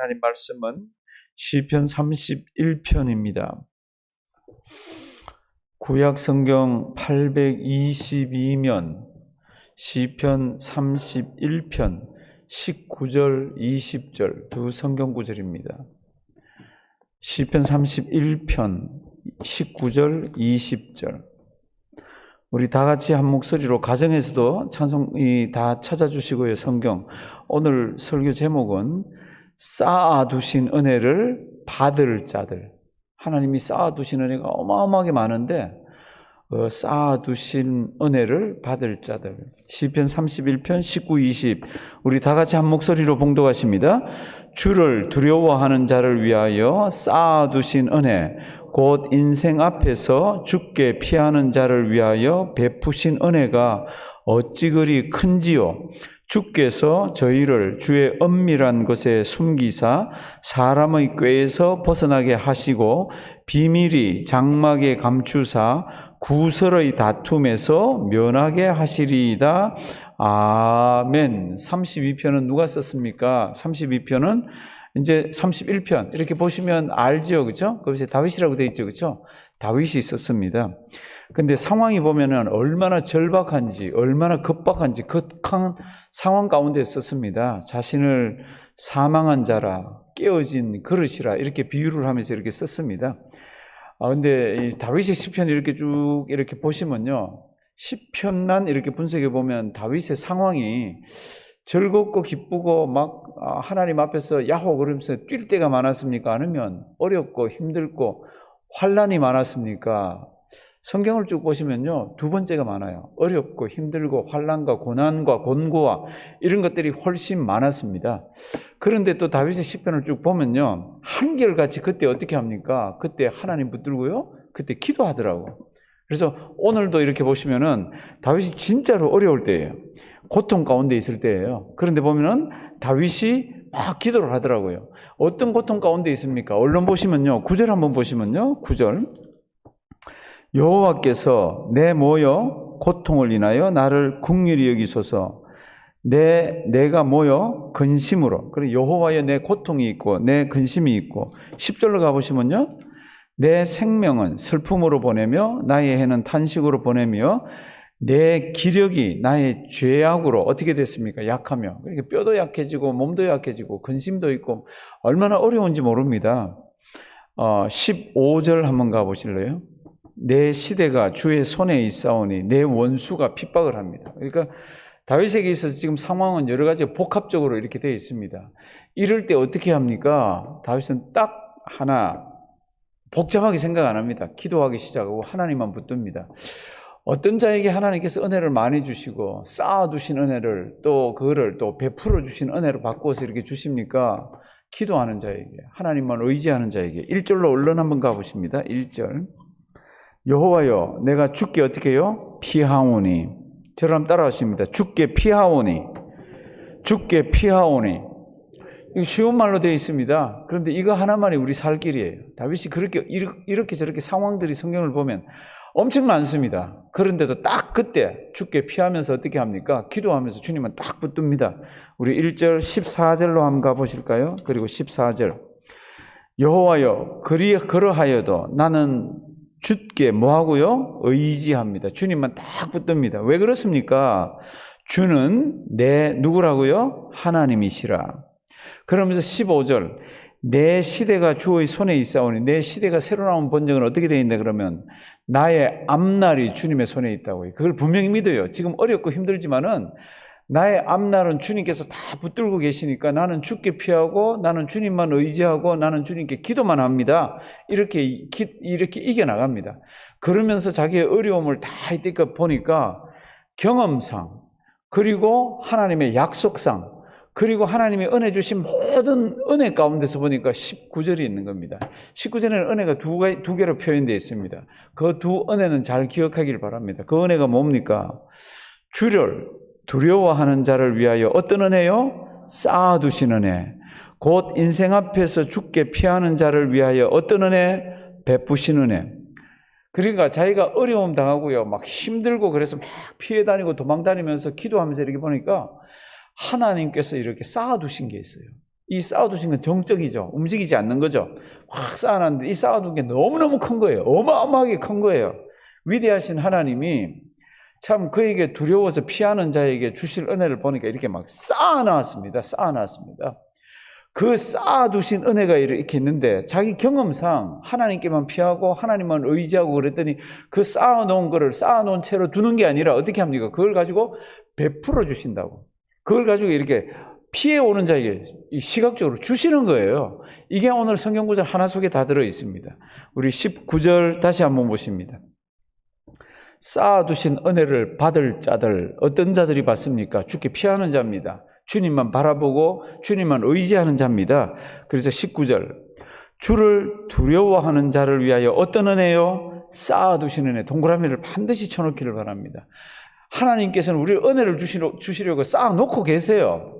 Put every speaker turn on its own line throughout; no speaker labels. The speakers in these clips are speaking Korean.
하나님 말씀은 시편 31편입니다. 구약 성경 822면 시편 31편 19절 20절 두 성경 구절입니다. 시편 31편 19절 20절 우리 다 같이 한 목소리로 가정에서도 찬송이 다 찾아주시고요. 성경 오늘 설교 제목은 쌓아두신 은혜를 받을 자들. 하나님이 쌓아두신 은혜가 어마어마하게 많은데 쌓아두신 은혜를 받을 자들. 시편 31편 19, 20 우리 다 같이 한 목소리로 봉독하십니다. 주를 두려워하는 자를 위하여 쌓아두신 은혜 곧 인생 앞에서 죽게 피하는 자를 위하여 베푸신 은혜가 어찌 그리 큰지요. 주께서 저희를 주의 은밀한 곳에 숨기사 사람의 꾀에서 벗어나게 하시고 비밀이 장막에 감추사 구설의 다툼에서 면하게 하시리이다. 아멘. 32편은 누가 썼습니까? 32편은 이제 31편 이렇게 보시면 알죠, 그렇죠? 거기서 다윗이라고 되어 있죠, 그렇죠? 다윗이 썼습니다. 근데 상황이 보면은 얼마나 절박한지, 얼마나 급박한지 극한 상황 가운데 썼습니다. 자신을 사망한 자라, 깨어진 그릇이라 이렇게 비유를 하면서 이렇게 썼습니다. 근데 이 다윗의 시편을 이렇게 쭉 이렇게 보시면요, 시편만 이렇게 분석해 보면 다윗의 상황이 즐겁고 기쁘고 막 하나님 앞에서 야호 그러면서 뛸 때가 많았습니까? 아니면 어렵고 힘들고 환난이 많았습니까? 성경을 쭉 보시면요, 두 번째가 많아요. 어렵고 힘들고 환난과 고난과 곤고와 이런 것들이 훨씬 많았습니다. 그런데 또 다윗의 시편을 쭉 보면요, 한결같이 그때 어떻게 합니까? 그때 하나님 붙들고요, 그때 기도하더라고. 그래서 오늘도 이렇게 보시면은 다윗이 진짜로 어려울 때예요. 고통 가운데 있을 때예요. 그런데 보면은 다윗이 막 기도를 하더라고요. 어떤 고통 가운데 있습니까? 얼른 보시면요, 9절 한번 보시면요, 9절 여호와께서 내 모여 고통을 인하여 나를 긍휼히 여기소서. 내가 모여 근심으로. 그리고 여호와여 내 고통이 있고 내 근심이 있고. 10절로 가보시면요, 내 생명은 슬픔으로 보내며 나의 해는 탄식으로 보내며 내 기력이 나의 죄악으로 어떻게 됐습니까? 약하며. 그러니까 뼈도 약해지고 몸도 약해지고 근심도 있고 얼마나 어려운지 모릅니다. 15절 한번 가보실래요? 내 시대가 주의 손에 있사오니 내 원수가 핍박을 합니다. 그러니까 다윗에게 있어서 지금 상황은 여러 가지 복합적으로 이렇게 되어 있습니다. 이럴 때 어떻게 합니까? 다윗은 딱 하나, 복잡하게 생각 안 합니다. 기도하기 시작하고 하나님만 붙듭니다. 어떤 자에게 하나님께서 은혜를 많이 주시고 쌓아두신 은혜를 또 그거를 또 베풀어 주신 은혜를 바꾸어서 이렇게 주십니까? 기도하는 자에게, 하나님만 의지하는 자에게. 1절로 얼른 한번 가보십니다. 1절 여호와여 내가 주께 어떻게 해요? 피하오니. 저를 한번 따라하십니다. 주께 피하오니. 주께 피하오니. 이거 쉬운 말로 되어 있습니다. 그런데 이거 하나만이 우리 살 길이에요. 다윗이 그렇게 이렇게 저렇게 상황들이 성경을 보면 엄청 많습니다. 그런데도 딱 그때 주께 피하면서 어떻게 합니까? 기도하면서 주님은 딱 붙듭니다. 우리 1절 14절로 한번 가보실까요? 그리고 14절 여호와여 그러하여도 나는 주께 뭐하고요? 의지합니다. 주님만 딱 붙듭니다. 왜 그렇습니까? 주는 내 누구라고요? 하나님이시라. 그러면서 15절 내 시대가 주의 손에 있사오니. 내 시대가 새로 나온 번역은 어떻게 되어 있나 그러면 나의 앞날이 주님의 손에 있다고요. 그걸 분명히 믿어요. 지금 어렵고 힘들지만은 나의 앞날은 주님께서 다 붙들고 계시니까 나는 주께 피하고 나는 주님만 의지하고 나는 주님께 기도만 합니다. 이렇게 이겨나갑니다. 그러면서 자기의 어려움을 다 이때껏 보니까 경험상 그리고 하나님의 약속상 그리고 하나님이 은혜 주신 모든 은혜 가운데서 보니까 19절이 있는 겁니다. 19절에는 은혜가 두 개로 표현되어 있습니다. 그 두 은혜는 잘 기억하기를 바랍니다. 그 은혜가 뭡니까? 주를 두려워하는 자를 위하여 어떤 은혜요? 쌓아두신 은혜. 곧 인생 앞에서 죽게 피하는 자를 위하여 어떤 은혜? 베푸신 은혜. 그러니까 자기가 어려움 당하고요, 막 힘들고 그래서 막 피해 다니고 도망 다니면서 기도하면서 이렇게 보니까 하나님께서 이렇게 쌓아두신 게 있어요. 이 쌓아두신 건 정적이죠. 움직이지 않는 거죠. 확 쌓아놨는데 이 쌓아둔 게 너무너무 큰 거예요. 어마어마하게 큰 거예요. 위대하신 하나님이 참 그에게 두려워서 피하는 자에게 주실 은혜를 보니까 이렇게 막 쌓아놨습니다. 쌓아놨습니다. 그 쌓아두신 은혜가 이렇게 있는데 자기 경험상 하나님께만 피하고 하나님만 의지하고 그랬더니 그 쌓아놓은 거를 쌓아놓은 채로 두는 게 아니라 어떻게 합니까? 그걸 가지고 베풀어 주신다고. 그걸 가지고 이렇게 피해오는 자에게 시각적으로 주시는 거예요. 이게 오늘 성경구절 하나 속에 다 들어있습니다. 우리 19절 다시 한번 보십니다. 쌓아두신 은혜를 받을 자들, 어떤 자들이 받습니까? 주께 피하는 자입니다. 주님만 바라보고 주님만 의지하는 자입니다. 그래서 19절, 주를 두려워하는 자를 위하여 어떤 은혜요? 쌓아두신 은혜. 동그라미를 반드시 쳐놓기를 바랍니다. 하나님께서는 우리 은혜를 주시려고 쌓아놓고 계세요.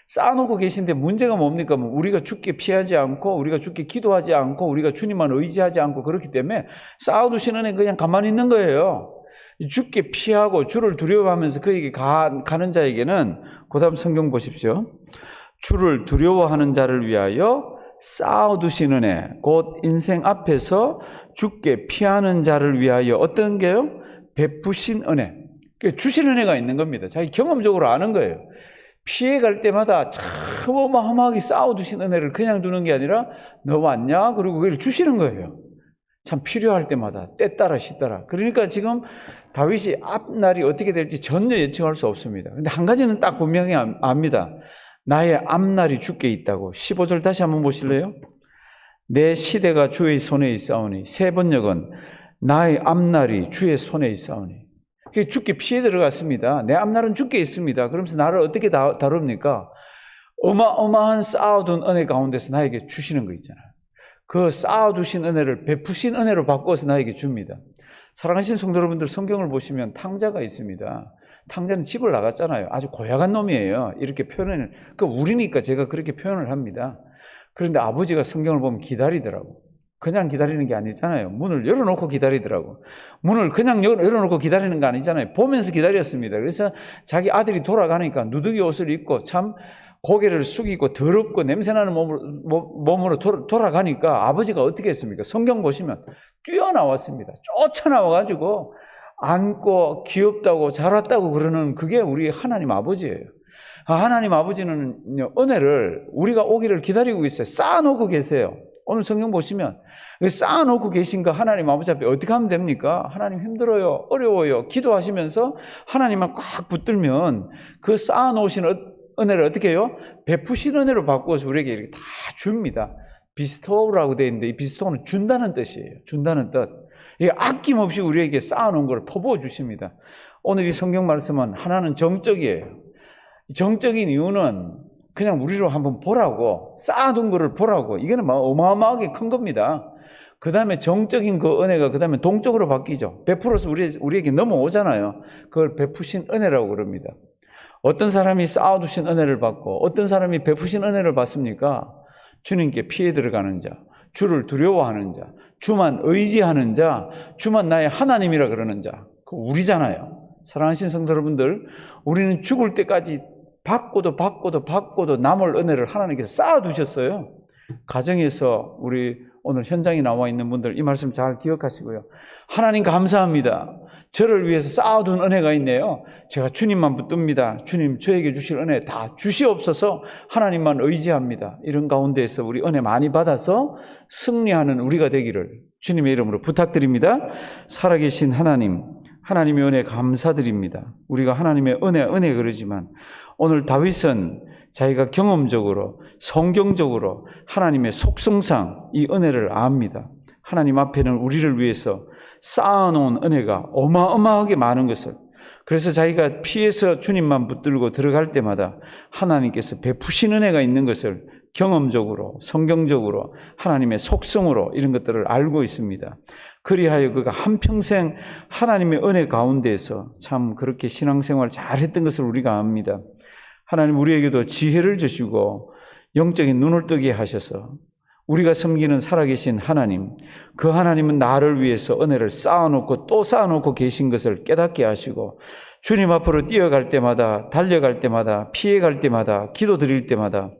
쌓아놓고 계신데 문제가 뭡니까? 우리가 주께 피하지 않고 우리가 주께 기도하지 않고 우리가 주님만 의지하지 않고 그렇기 때문에 쌓아두신 은혜 그냥 가만히 있는 거예요. 주께 피하고 주를 두려워하면서 그에게 가는 자에게는 그 다음 성경 보십시오. 주를 두려워하는 자를 위하여 쌓아두신 은혜, 곧 인생 앞에서 주께 피하는 자를 위하여 어떤 게요? 베푸신 은혜. 주신 은혜가 있는 겁니다. 자기 경험적으로 아는 거예요. 피해갈 때마다 참 어마어마하게 쌓아두신 은혜를 그냥 두는 게 아니라 너 왔냐? 그리고 그걸 주시는 거예요. 참 필요할 때마다 때 따라 시 따라. 그러니까 지금 다윗이 앞날이 어떻게 될지 전혀 예측할 수 없습니다. 근데 한 가지는 딱 분명히 압니다. 나의 앞날이 주께 있다고. 15절 다시 한번 보실래요? 내 시대가 주의 손에 있사오니. 세 번역은 나의 앞날이 주의 손에 있사오니. 주께 피해 들어갔습니다. 내 앞날은 주께 있습니다. 그러면서 나를 어떻게 다룹니까? 어마어마한 쌓아둔 은혜 가운데서 나에게 주시는 거 있잖아요. 그 쌓아두신 은혜를 베푸신 은혜로 바꿔서 나에게 줍니다. 사랑하신 성도 여러분들, 성경을 보시면 탕자가 있습니다. 탕자는 집을 나갔잖아요. 아주 고약한 놈이에요. 이렇게 표현을, 우리니까 제가 그렇게 표현을 합니다. 그런데 아버지가 성경을 보면 기다리더라고. 그냥 기다리는 게 아니잖아요. 문을 열어놓고 기다리더라고. 문을 그냥 열어놓고 기다리는 거 아니잖아요. 보면서 기다렸습니다. 그래서 자기 아들이 돌아가니까 누더기 옷을 입고 참 고개를 숙이고 더럽고 냄새나는 몸으로 돌아가니까 아버지가 어떻게 했습니까? 성경 보시면 뛰어나왔습니다. 쫓아나와가지고 안고 귀엽다고 잘 왔다고 그러는 그게 우리 하나님 아버지예요. 하나님 아버지는 은혜를 우리가 오기를 기다리고 있어요. 쌓아놓고 계세요. 오늘 성경 보시면 쌓아놓고 계신 거 하나님 아버지 앞에 어떻게 하면 됩니까? 하나님 힘들어요, 어려워요. 기도하시면서 하나님만 꽉 붙들면 그 쌓아놓으신 은혜를 어떻게 해요? 베푸신 은혜로 바꾸어서 우리에게 이렇게 다 줍니다. 비스토라고 되어 있는데 이 비스토는 준다는 뜻이에요. 준다는 뜻. 이게 아낌없이 우리에게 쌓아놓은 걸 퍼부어 주십니다. 오늘 이 성경 말씀은 하나는 정적이에요. 정적인 이유는 그냥 우리로 한번 보라고, 쌓아둔 거를 보라고. 이거는 어마어마하게 큰 겁니다. 그 다음에 정적인 그 은혜가 그 다음에 동적으로 바뀌죠. 베풀어서 우리에게 넘어오잖아요. 그걸 베푸신 은혜라고 그럽니다. 어떤 사람이 쌓아두신 은혜를 받고 어떤 사람이 베푸신 은혜를 받습니까? 주님께 피해 들어가는 자, 주를 두려워하는 자, 주만 의지하는 자, 주만 나의 하나님이라 그러는 자. 그 우리잖아요. 사랑하신 성도 여러분들, 우리는 죽을 때까지 받고도 남을 은혜를 하나님께서 쌓아두셨어요. 가정에서 우리 오늘 현장에 나와 있는 분들 이 말씀 잘 기억하시고요. 하나님 감사합니다. 저를 위해서 쌓아둔 은혜가 있네요. 제가 주님만 붙듭니다. 주님 저에게 주실 은혜 다 주시옵소서. 하나님만 의지합니다. 이런 가운데에서 우리 은혜 많이 받아서 승리하는 우리가 되기를 주님의 이름으로 부탁드립니다. 살아계신 하나님, 하나님의 은혜 감사드립니다. 우리가 하나님의 은혜 그러지만 오늘 다윗은 자기가 경험적으로 성경적으로 하나님의 속성상 이 은혜를 압니다. 하나님 앞에는 우리를 위해서 쌓아놓은 은혜가 어마어마하게 많은 것을, 그래서 자기가 피해서 주님만 붙들고 들어갈 때마다 하나님께서 베푸신 은혜가 있는 것을 경험적으로 성경적으로 하나님의 속성으로 이런 것들을 알고 있습니다. 그리하여 그가 한평생 하나님의 은혜 가운데에서 참 그렇게 신앙생활 잘했던 것을 우리가 압니다. 하나님 우리에게도 지혜를 주시고 영적인 눈을 뜨게 하셔서 우리가 섬기는 살아계신 하나님, 그 하나님은 나를 위해서 은혜를 쌓아놓고 또 쌓아놓고 계신 것을 깨닫게 하시고 주님 앞으로 뛰어갈 때마다, 달려갈 때마다, 피해갈 때마다, 기도 드릴 때마다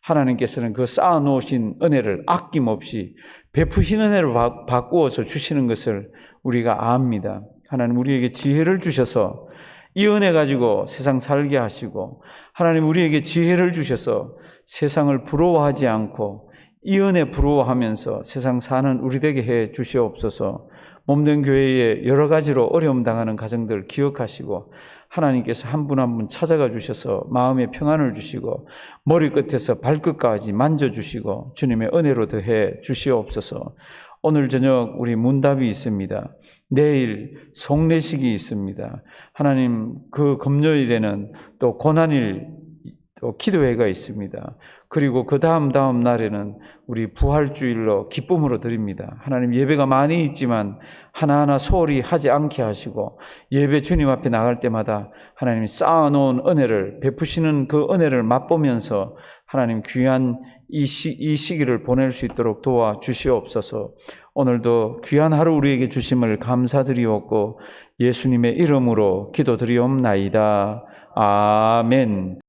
하나님께서는 그 쌓아놓으신 은혜를 아낌없이 베푸신 은혜로 바꾸어서 주시는 것을 우리가 압니다. 하나님 우리에게 지혜를 주셔서 이 은혜 가지고 세상 살게 하시고, 하나님 우리에게 지혜를 주셔서 세상을 부러워하지 않고 이 은혜 부러워하면서 세상 사는 우리 되게 해 주시옵소서. 몸된 교회에 여러 가지로 어려움 당하는 가정들 기억하시고, 하나님께서 한 분 한 분 찾아가 주셔서 마음의 평안을 주시고 머리끝에서 발끝까지 만져주시고 주님의 은혜로 더해 주시옵소서. 오늘 저녁 우리 문답이 있습니다. 내일 성례식이 있습니다. 하나님 그 금요일에는 또 고난일 또 기도회가 있습니다. 그리고 그 다음 날에는 우리 부활주일로 기쁨으로 드립니다. 하나님 예배가 많이 있지만 하나하나 소홀히 하지 않게 하시고, 예배 주님 앞에 나갈 때마다 하나님이 쌓아놓은 은혜를 베푸시는 그 은혜를 맛보면서 하나님 귀한 이 시기를 보낼 수 있도록 도와주시옵소서. 오늘도 귀한 하루 우리에게 주심을 감사드리옵고 예수님의 이름으로 기도드리옵나이다. 아멘.